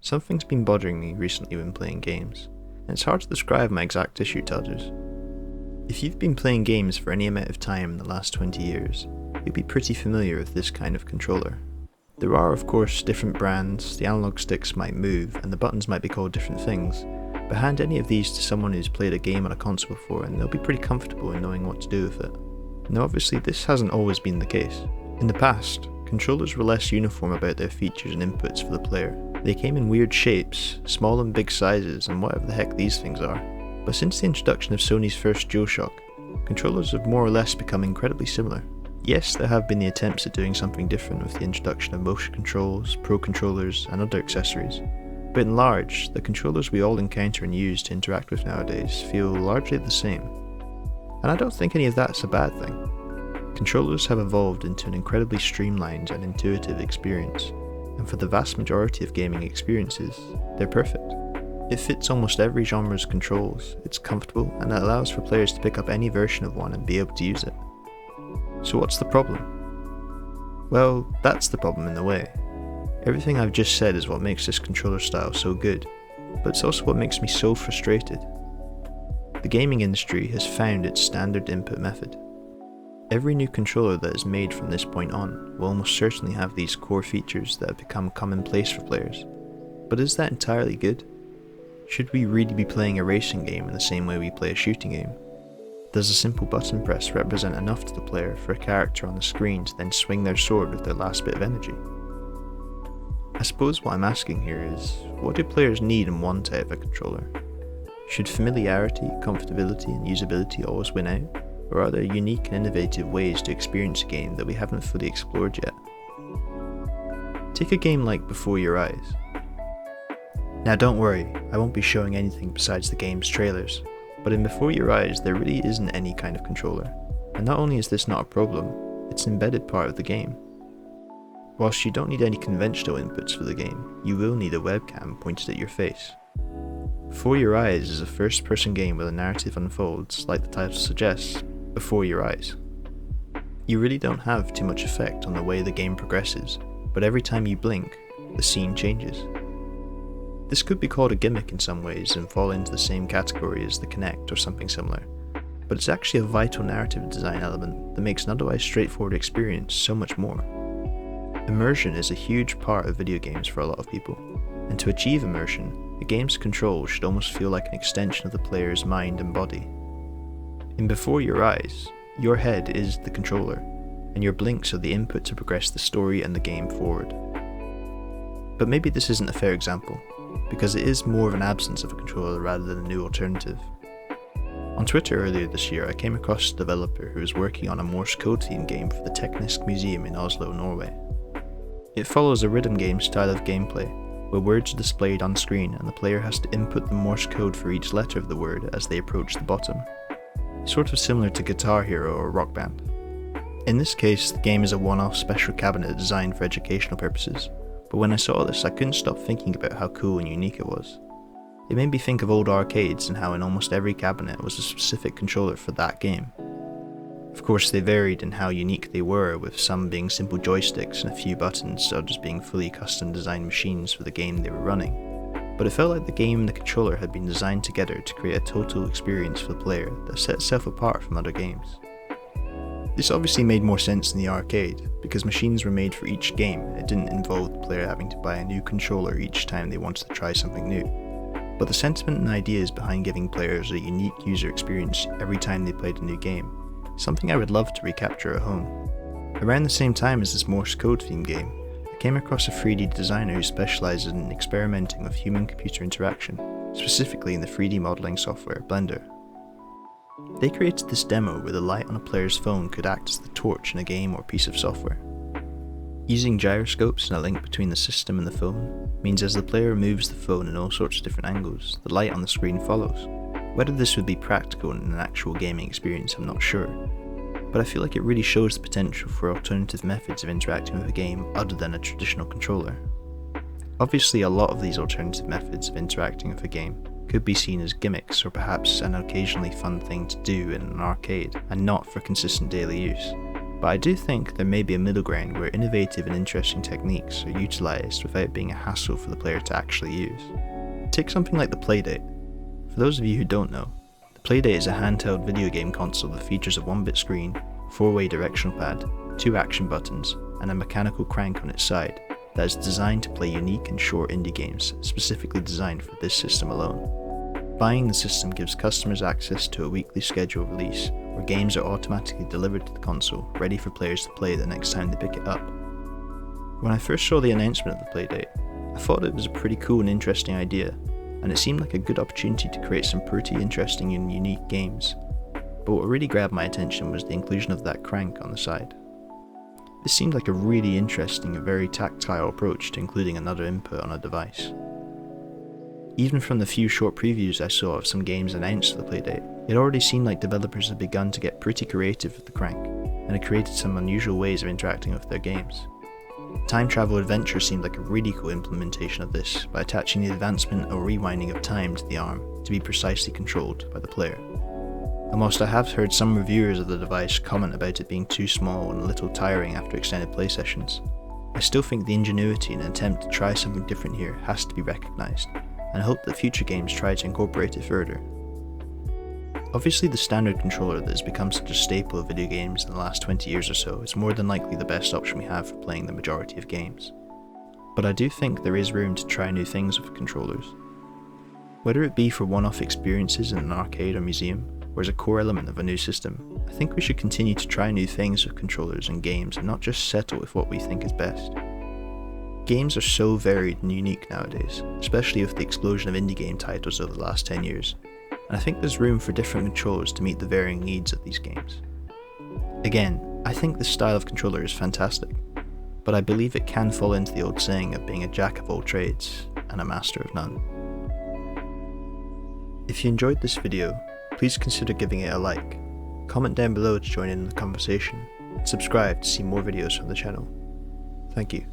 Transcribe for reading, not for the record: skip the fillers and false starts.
Something's been bothering me recently when playing games, and it's hard to describe my exact issue to others. If you've been playing games for any amount of time in the last 20 years, you'll be pretty familiar with this kind of controller. There are of course different brands, the analog sticks might move, and the buttons might be called different things, but hand any of these to someone who's played a game on a console before and they'll be pretty comfortable in knowing what to do with it. Now obviously this hasn't always been the case. In the past, controllers were less uniform about their features and inputs for the player. They came in weird shapes, small and big sizes, and whatever the heck these things are. But since the introduction of Sony's first DualShock, controllers have more or less become incredibly similar. Yes, there have been the attempts at doing something different with the introduction of motion controls, pro controllers, and other accessories, but in large, the controllers we all encounter and use to interact with nowadays feel largely the same. And I don't think any of that's a bad thing. Controllers have evolved into an incredibly streamlined and intuitive experience, and for the vast majority of gaming experiences, they're perfect. It fits almost every genre's controls, it's comfortable, and it allows for players to pick up any version of one and be able to use it. So what's the problem? Well, that's the problem in a way. Everything I've just said is what makes this controller style so good, but it's also what makes me so frustrated. The gaming industry has found its standard input method. Every new controller that is made from this point on will almost certainly have these core features that have become commonplace for players. But is that entirely good? Should we really be playing a racing game in the same way we play a shooting game? Does a simple button press represent enough to the player for a character on the screen to then swing their sword with their last bit of energy? I suppose what I'm asking here is, what do players need and want out of a controller? Should familiarity, comfortability and usability always win out? Or are there unique and innovative ways to experience a game that we haven't fully explored yet? Take a game like Before Your Eyes. Now don't worry, I won't be showing anything besides the game's trailers, but in Before Your Eyes there really isn't any kind of controller, and not only is this not a problem, it's an embedded part of the game. Whilst you don't need any conventional inputs for the game, you will need a webcam pointed at your face. Before Your Eyes is a first-person game where the narrative unfolds, like the title suggests, before your eyes. You really don't have too much effect on the way the game progresses, but every time you blink, the scene changes. This could be called a gimmick in some ways and fall into the same category as the Kinect or something similar, but it's actually a vital narrative design element that makes an otherwise straightforward experience so much more. Immersion is a huge part of video games for a lot of people, and to achieve immersion, a game's control should almost feel like an extension of the player's mind and body. In Before Your Eyes, your head is the controller, and your blinks are the input to progress the story and the game forward. But maybe this isn't a fair example, because it is more of an absence of a controller rather than a new alternative. On Twitter earlier this year I came across a developer who was working on a Morse code themed game for the Teknisk Museum in Oslo, Norway. It follows a rhythm game style of gameplay, where words are displayed on screen and the player has to input the Morse code for each letter of the word as they approach the bottom. Sort of similar to Guitar Hero or Rock Band. In this case, the game is a one-off special cabinet designed for educational purposes, but when I saw this I couldn't stop thinking about how cool and unique it was. It made me think of old arcades and how in almost every cabinet was a specific controller for that game. Of course they varied in how unique they were, with some being simple joysticks and a few buttons, others being fully custom designed machines for the game they were running. But it felt like the game and the controller had been designed together to create a total experience for the player that set itself apart from other games. This obviously made more sense in the arcade, because machines were made for each game and it didn't involve the player having to buy a new controller each time they wanted to try something new. But the sentiment and ideas behind giving players a unique user experience every time they played a new game is something I would love to recapture at home. Around the same time as this Morse code themed game, I came across a 3D designer who specialises in experimenting with human-computer interaction, specifically in the 3D modelling software Blender. They created this demo where the light on a player's phone could act as the torch in a game or piece of software. Using gyroscopes and a link between the system and the phone means as the player moves the phone in all sorts of different angles, the light on the screen follows. Whether this would be practical in an actual gaming experience I'm not sure, but I feel like it really shows the potential for alternative methods of interacting with a game other than a traditional controller. Obviously a lot of these alternative methods of interacting with a game could be seen as gimmicks or perhaps an occasionally fun thing to do in an arcade and not for consistent daily use, But I do think there may be a middle ground where innovative and interesting techniques are utilised without being a hassle for the player to actually use. Take something like the Playdate. For those of you who don't know, the Playdate is a handheld video game console that features a 1-bit screen, 4-way directional pad, 2 action buttons, and a mechanical crank on its side that is designed to play unique and short indie games specifically designed for this system alone. Buying the system gives customers access to a weekly scheduled release where games are automatically delivered to the console, ready for players to play the next time they pick it up. When I first saw the announcement of the Playdate, I thought it was a pretty cool and interesting idea, and it seemed like a good opportunity to create some pretty interesting and unique games. But what really grabbed my attention was the inclusion of that crank on the side. This seemed like a really interesting and very tactile approach to including another input on a device. Even from the few short previews I saw of some games announced at the Playdate, it already seemed like developers had begun to get pretty creative with the crank, and had created some unusual ways of interacting with their games. Time Travel Adventure seemed like a really cool implementation of this by attaching the advancement or rewinding of time to the arm to be precisely controlled by the player. And whilst I have heard some reviewers of the device comment about it being too small and a little tiring after extended play sessions, I still think the ingenuity in an attempt to try something different here has to be recognised, and I hope that future games try to incorporate it further. Obviously the standard controller that has become such a staple of video games in the last 20 years or so is more than likely the best option we have for playing the majority of games. But I do think there is room to try new things with controllers. Whether it be for one-off experiences in an arcade or museum, or as a core element of a new system, I think we should continue to try new things with controllers and games and not just settle with what we think is best. Games are so varied and unique nowadays, especially with the explosion of indie game titles over the last 10 years, and I think there's room for different controllers to meet the varying needs of these games. Again, I think this style of controller is fantastic, but I believe it can fall into the old saying of being a jack of all trades and a master of none. If you enjoyed this video, please consider giving it a like, comment down below to join in the conversation, and subscribe to see more videos from the channel. Thank you.